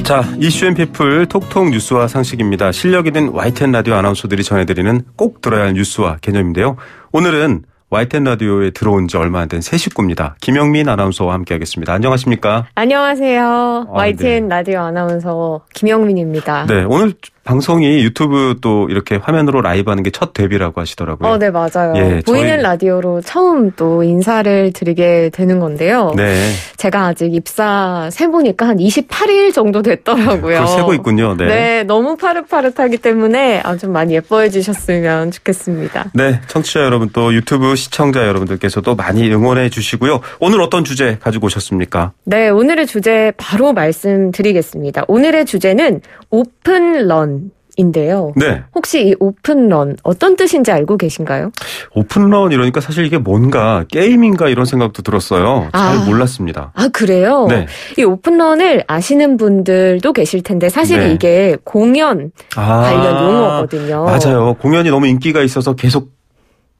자, 이슈앤피플 톡톡 뉴스와 상식입니다. 실력 있는 YTN 라디오 아나운서들이 전해드리는 꼭 들어야 할 뉴스와 개념인데요. 오늘은 YTN 라디오에 들어온 지 얼마 안 된 새 식구입니다. 김영민 아나운서와 함께하겠습니다. 안녕하십니까? 안녕하세요. YTN 네. 라디오 아나운서 김영민입니다. 네, 오늘 방송이 유튜브 또 이렇게 화면으로 라이브하는 게 첫 데뷔라고 하시더라고요. 네, 맞아요. 예, 보이는 라디오로 처음 또 인사를 드리게 되는 건데요. 네. 제가 아직 입사 세보니까 한 28일 정도 됐더라고요. 그걸 세고 있군요. 네. 네, 너무 파릇파릇하기 때문에 좀 많이 예뻐해 주셨으면 좋겠습니다. 네, 청취자 여러분 또 유튜브 시청자 여러분들께서도 많이 응원해 주시고요. 오늘 어떤 주제 가지고 오셨습니까? 네, 오늘의 주제 바로 말씀드리겠습니다. 오늘의 주제는 오픈런. 인데요. 네. 혹시 이 오픈런 어떤 뜻인지 알고 계신가요? 오픈런 이러니까 사실 이게 뭔가 게임인가 이런 생각도 들었어요. 잘 몰랐습니다. 그래요? 네. 이 오픈런을 아시는 분들도 계실 텐데 사실 네. 이게 공연 관련 용어거든요. 맞아요. 공연이 너무 인기가 있어서 계속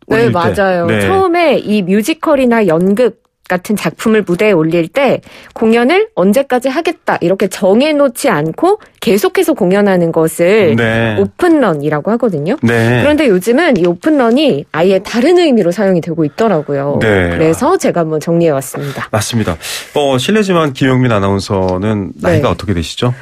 네, 맞아요. 네. 처음에 이 뮤지컬이나 연극 같은 작품을 무대에 올릴 때 공연을 언제까지 하겠다 이렇게 정해놓지 않고 계속해서 공연하는 것을 네. 오픈런이라고 하거든요. 네. 그런데 요즘은 이 오픈런이 아예 다른 의미로 사용이 되고 있더라고요. 네. 그래서 제가 한번 정리해왔습니다. 맞습니다. 실례지만 김영민 아나운서는 나이가 네. 어떻게 되시죠?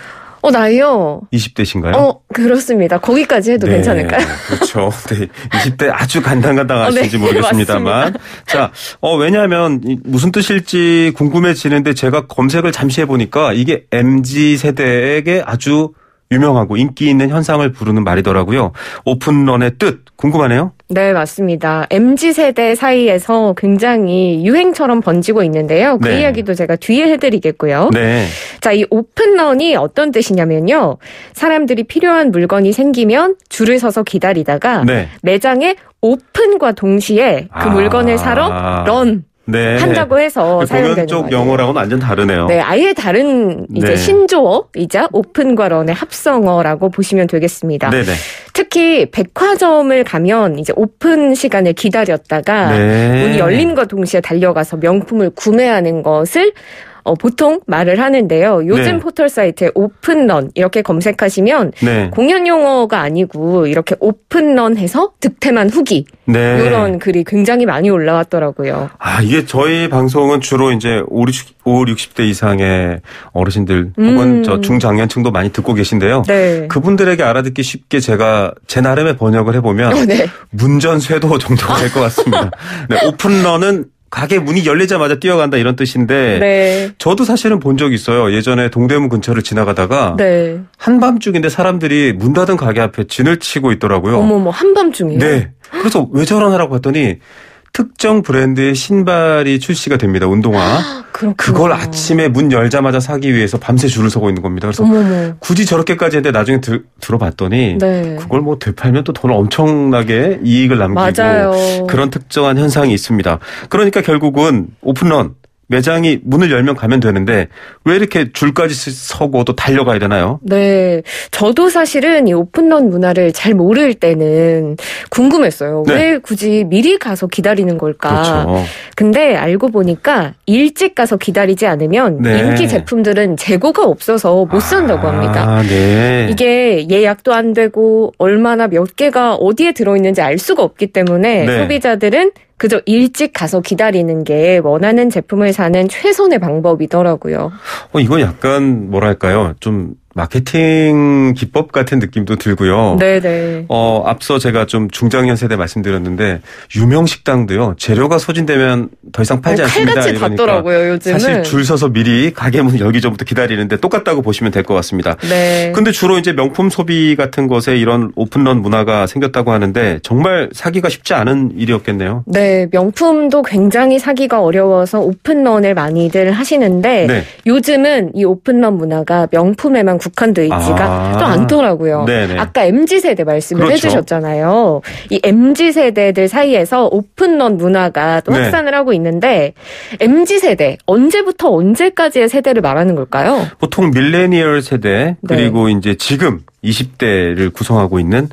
나이요? 20대신가요? 그렇습니다. 거기까지 해도 네, 괜찮을까요? 그렇죠. 네, 20대 아주 간당간당하실지 네, 모르겠습니다만. 자, 왜냐하면 무슨 뜻일지 궁금해지는데 제가 검색을 잠시 해보니까 이게 MZ세대에게 아주 유명하고 인기 있는 현상을 부르는 말이더라고요. 오픈런의 뜻 궁금하네요. 네, 맞습니다. MZ세대 사이에서 굉장히 유행처럼 번지고 있는데요. 그 네. 이야기도 제가 뒤에 해드리겠고요. 네. 자, 이 오픈런이 어떤 뜻이냐면요. 사람들이 필요한 물건이 생기면 줄을 서서 기다리다가 네. 매장에 오픈과 동시에 그 물건을 사러 런. 네. 한다고 해서 사용되는 공연 쪽 영어랑은 완전 다르네요. 네, 아예 다른 이제 네. 신조어이자 오픈과 런의 합성어라고 보시면 되겠습니다. 네네. 특히 백화점을 가면 이제 오픈 시간을 기다렸다가 네. 문이 열림과 동시에 달려가서 명품을 구매하는 것을 보통 말을 하는데요. 요즘 네. 포털 사이트에 오픈런 이렇게 검색하시면 네. 공연 용어가 아니고 이렇게 오픈런 해서 득템한 후기 네. 이런 글이 굉장히 많이 올라왔더라고요. 이게 저희 방송은 주로 이제 60대 이상의 어르신들 혹은 저 중장년층도 많이 듣고 계신데요. 네. 그분들에게 알아듣기 쉽게 제가 제 나름의 번역을 해보면 네. 문전쇄도 정도가 될 것 같습니다. 네, 오픈런은 가게 문이 열리자마자 뛰어간다 이런 뜻인데 네. 저도 사실은 본 적이 있어요. 예전에 동대문 근처를 지나가다가 네. 한밤중인데 사람들이 문 닫은 가게 앞에 진을 치고 있더라고요. 어머머, 한밤중이요? 네. 그래서 왜 저러나라고 봤더니 특정 브랜드의 신발이 출시가 됩니다. 운동화. 그걸 아침에 문 열자마자 사기 위해서 밤새 줄을 서고 있는 겁니다. 그래서 어머머. 굳이 저렇게까지 했는데 나중에 들어봤더니 네. 그걸 뭐 되팔면 또 돈을 엄청나게 이익을 남기고 맞아요. 그런 특정한 현상이 있습니다. 그러니까 결국은 오픈런. 매장이 문을 열면 가면 되는데 왜 이렇게 줄까지 서고 또 달려가야 되나요? 네. 저도 사실은 이 오픈런 문화를 잘 모를 때는 궁금했어요. 네. 왜 굳이 미리 가서 기다리는 걸까? 그렇죠. 근데 알고 보니까 일찍 가서 기다리지 않으면 네. 인기 제품들은 재고가 없어서 못 산다고 합니다. 네. 이게 예약도 안 되고 얼마나 몇 개가 어디에 들어있는지 알 수가 없기 때문에 네. 소비자들은 그저 일찍 가서 기다리는 게 원하는 제품을 사는 최선의 방법이더라고요. 이건 약간 뭐랄까요? 좀 마케팅 기법 같은 느낌도 들고요. 네네. 앞서 제가 좀 중장년 세대 말씀드렸는데 유명 식당도요. 재료가 소진되면 더 이상 팔지 않습니다. 칼같이 닫더라고요, 요즘은. 사실 줄 서서 미리 가게 문 열기 전부터 기다리는데 똑같다고 보시면 될 것 같습니다. 네. 근데 주로 이제 명품 소비 같은 것에 이런 오픈런 문화가 생겼다고 하는데 정말 사기가 쉽지 않은 일이었겠네요. 네, 명품도 굉장히 사기가 어려워서 오픈런을 많이들 하시는데 네. 요즘은 이 오픈런 문화가 명품에만 국한돼 있지가 또 않더라고요. 네네. 아까 MZ세대 말씀을 그렇죠. 해주셨잖아요. 이 MZ세대들 사이에서 오픈런 문화가 또 확산을 하고 있는데 MZ세대 언제부터 언제까지의 세대를 말하는 걸까요? 보통 밀레니얼 세대 그리고 이제 지금 20대를 구성하고 있는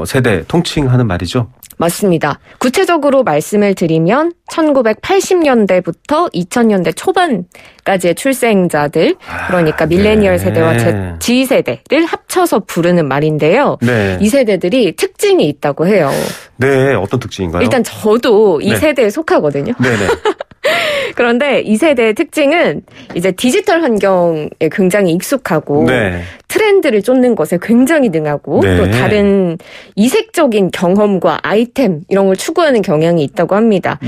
세대 통칭하는 말이죠. 맞습니다. 구체적으로 말씀을 드리면 1980년대부터 2000년대 초반까지의 출생자들, 그러니까 밀레니얼 세대와 G세대를 합쳐서 부르는 말인데요. 네. 이 세대들이 특징이 있다고 해요. 네, 어떤 특징인가요? 일단 저도 이 세대에 속하거든요. 네네. 그런데 이 세대의 특징은 이제 디지털 환경에 굉장히 익숙하고 트렌드를 쫓는 것에 굉장히 능하고 또 다른 이색적인 경험과 아이템 이런 걸 추구하는 경향이 있다고 합니다.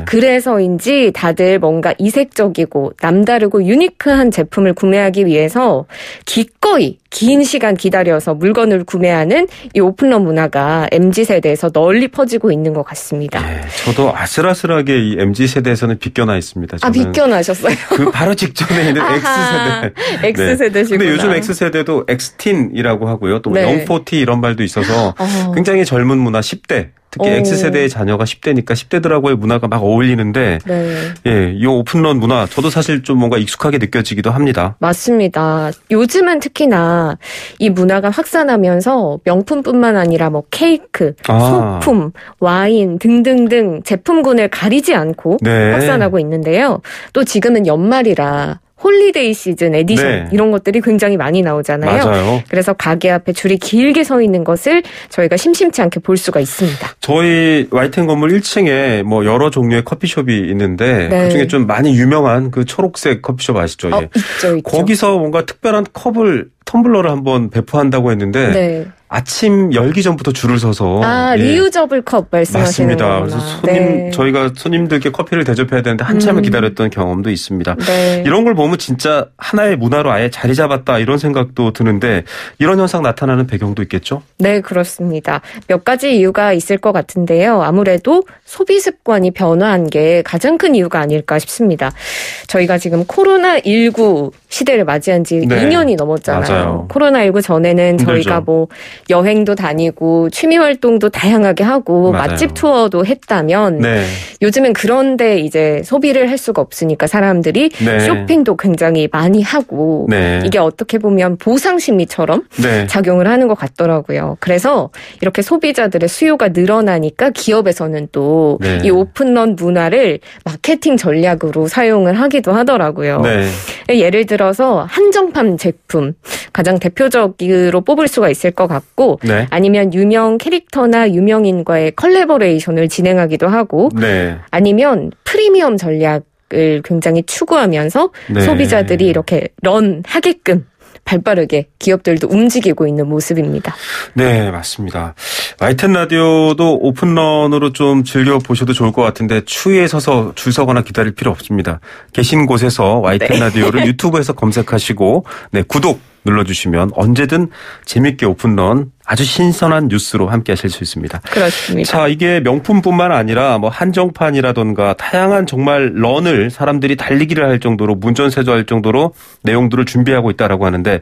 그래서인지 다들 뭔가 이색적이고 남다르고 유니크한 제품을 구매하기 위해서 기꺼이 긴 시간 기다려서 물건을 구매하는 이 오픈런 문화가 MZ세대에서 널리 퍼지고 있는 것 같습니다. 네, 저도 아슬아슬하게 이 MZ세대에서는 비껴나 있습니다. 저는 비껴나셨어요? 그 바로 직전에 있는 X세대. X세대시구나. 근데 요즘 X세대도 X틴이라고 하고요. 또 영포티 이런 말도 있어서 굉장히 젊은 문화 10대. 특히 X세대의 자녀가 10대니까 10대들하고의 문화가 막 어울리는데 이 오픈런 문화 저도 사실 좀 뭔가 익숙하게 느껴지기도 합니다. 맞습니다. 요즘은 특히나 이 문화가 확산하면서 명품뿐만 아니라 뭐 케이크, 소품, 와인 등등등 제품군을 가리지 않고 확산하고 있는데요. 또 지금은 연말이라 홀리데이 시즌 에디션 이런 것들이 굉장히 많이 나오잖아요. 맞아요. 그래서 가게 앞에 줄이 길게 서 있는 것을 저희가 심심치 않게 볼 수가 있습니다. 저희 YTN 건물 1층에 뭐 여러 종류의 커피숍이 있는데 그중에 좀 많이 유명한 그 초록색 커피숍 아시죠? 있죠. 거기서 뭔가 특별한 텀블러를 한번 배포한다고 했는데 아침 열기 전부터 줄을 서서 리유저블 컵 말씀하시는 맞습니다. 거구나. 그래서 저희가 손님들께 커피를 대접해야 되는데 한참을 기다렸던 경험도 있습니다. 이런 걸 보면 진짜 하나의 문화로 아예 자리 잡았다 이런 생각도 드는데 이런 현상 나타나는 배경도 있겠죠? 네, 그렇습니다. 몇 가지 이유가 있을 것 같은데요. 아무래도 소비 습관이 변화한 게 가장 큰 이유가 아닐까 싶습니다. 저희가 지금 코로나19 시대를 맞이한 지 2년이 넘었잖아요. 맞아요. 코로나19 전에는 저희가 뭐 여행도 다니고 취미 활동도 다양하게 하고 맛집 투어도 했다면 요즘은 그런데 이제 소비를 할 수가 없으니까 사람들이 쇼핑도 굉장히 많이 하고 이게 어떻게 보면 보상 심리처럼 작용을 하는 것 같더라고요. 그래서 이렇게 소비자들의 수요가 늘어나니까 기업에서는 또 이 오픈런 문화를 마케팅 전략으로 사용을 하기도 하더라고요. 예를 들어서 한정판 제품 가장 대표적으로 뽑을 수가 있을 것 같고 아니면 유명 캐릭터나 유명인과의 컬래버레이션을 진행하기도 하고 아니면 프리미엄 전략을 굉장히 추구하면서 소비자들이 이렇게 런하게끔 발빠르게 기업들도 움직이고 있는 모습입니다. 네, 맞습니다. YTN 라디오도 오픈런으로 좀 즐겨보셔도 좋을 것 같은데 추위에 서서 줄 서거나 기다릴 필요 없습니다. 계신 곳에서 YTN 라디오를 유튜브에서 검색하시고 구독 눌러주시면 언제든 재밌게 오픈런 아주 신선한 뉴스로 함께 하실 수 있습니다. 그렇습니다. 자, 이게 명품뿐만 아니라 뭐 한정판이라던가 다양한 정말 런을 사람들이 달리기를 할 정도로 문전세조할 정도로 내용들을 준비하고 있다라고 하는데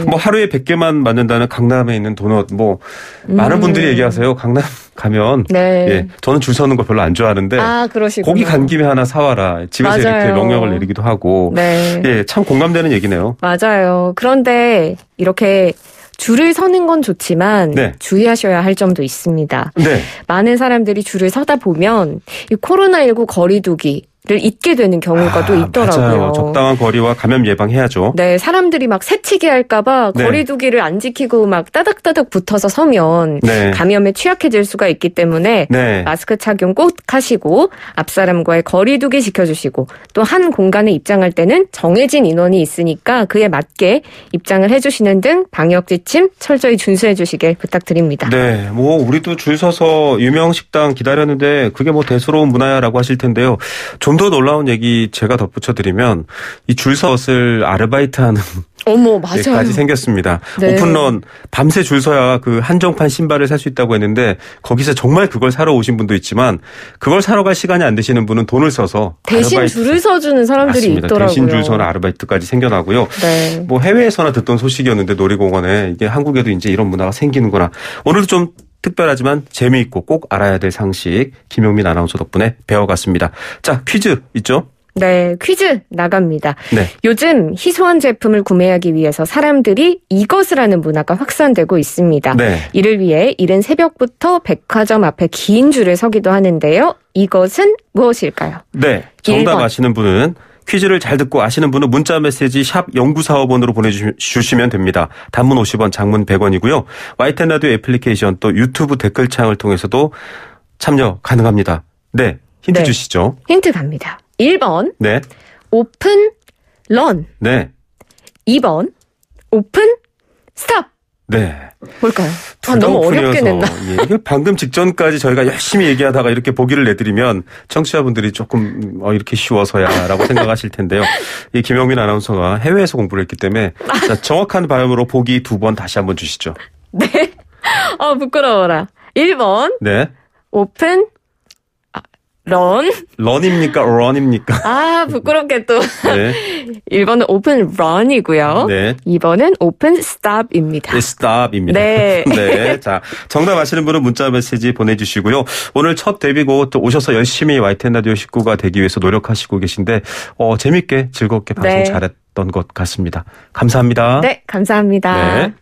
뭐 하루에 100개만 만든다는 강남에 있는 도넛 많은 분들이 얘기하세요. 강남 가면 저는 줄 서는 거 별로 안 좋아하는데 거기 간 김에 하나 사와라. 집에서 이렇게 명령을 내리기도 하고 참 공감되는 얘기네요. 맞아요. 그런데 이렇게 줄을 서는 건 좋지만 주의하셔야 할 점도 있습니다. 많은 사람들이 줄을 서다 보면 이 코로나19 거리두기 를 잊게 되는 경우가 또 있더라고요. 맞아요. 적당한 거리와 감염 예방해야죠. 네, 사람들이 막 새치기 할까봐 거리두기를 안 지키고 막 따닥따닥 붙어서 서면 감염에 취약해질 수가 있기 때문에 마스크 착용 꼭 하시고 앞 사람과의 거리두기 지켜주시고 또 한 공간에 입장할 때는 정해진 인원이 있으니까 그에 맞게 입장을 해주시는 등 방역 지침 철저히 준수해 주시길 부탁드립니다. 네, 뭐 우리도 줄 서서 유명 식당 기다렸는데 그게 뭐 대수로운 문화야라고 하실 텐데요. 좀 더 놀라운 얘기 제가 덧붙여드리면 이 줄 서을 아르바이트하는 맞아요. 까지 생겼습니다. 오픈런 밤새 줄 서야 그 한정판 신발을 살 수 있다고 했는데 거기서 정말 그걸 사러 오신 분도 있지만 그걸 사러 갈 시간이 안 되시는 분은 돈을 써서 대신 줄을 서주는 사람들이 맞습니다. 있더라고요. 대신 줄 서는 아르바이트까지 생겨나고요. 뭐 해외에서나 듣던 소식이었는데 놀이공원에 이게 한국에도 이제 이런 문화가 생기는구나. 오늘도 좀 특별하지만 재미있고 꼭 알아야 될 상식 김용민 아나운서 덕분에 배워갔습니다. 자, 퀴즈 있죠? 네, 퀴즈 나갑니다. 네. 요즘 희소한 제품을 구매하기 위해서 사람들이 이것을 하는 문화가 확산되고 있습니다. 네. 이를 위해 이른 새벽부터 백화점 앞에 긴 줄을 서기도 하는데요. 이것은 무엇일까요? 네, 정답 1번. 아시는 분은 퀴즈를 잘 듣고 아시는 분은 문자 메시지 샵 0945번으로 보내주시면 됩니다. 단문 50원, 장문 100원이고요. YTN 라디오 애플리케이션 또 유튜브 댓글창을 통해서도 참여 가능합니다. 네, 힌트 주시죠. 힌트 갑니다. 1번 네. 오픈 런. 네. 2번 오픈 스톱. 네. 뭘까요? 너무 어렵게 냈나? 예, 이게 방금 직전까지 저희가 열심히 얘기하다가 이렇게 보기를 내드리면 청취자분들이 조금 이렇게 쉬워서야라고 생각하실 텐데요. 이 김영민 아나운서가 해외에서 공부를 했기 때문에 자, 정확한 발음으로 보기 2번 다시 한번 주시죠. 네. 부끄러워라. 1번. 네. 오픈 런. 런입니까? 런입니까? 부끄럽게 또. 네. 1번은 오픈 런이고요. 네. 2번은 오픈 스톱입니다. 네, 스톱입니다. 네. 네. 자, 정답 아시는 분은 문자 메시지 보내주시고요. 오늘 첫 데뷔곡 또 오셔서 열심히 YTN 라디오 식구가 되기 위해서 노력하시고 계신데, 재밌게 즐겁게 방송 잘했던 것 같습니다. 감사합니다. 네, 감사합니다. 네.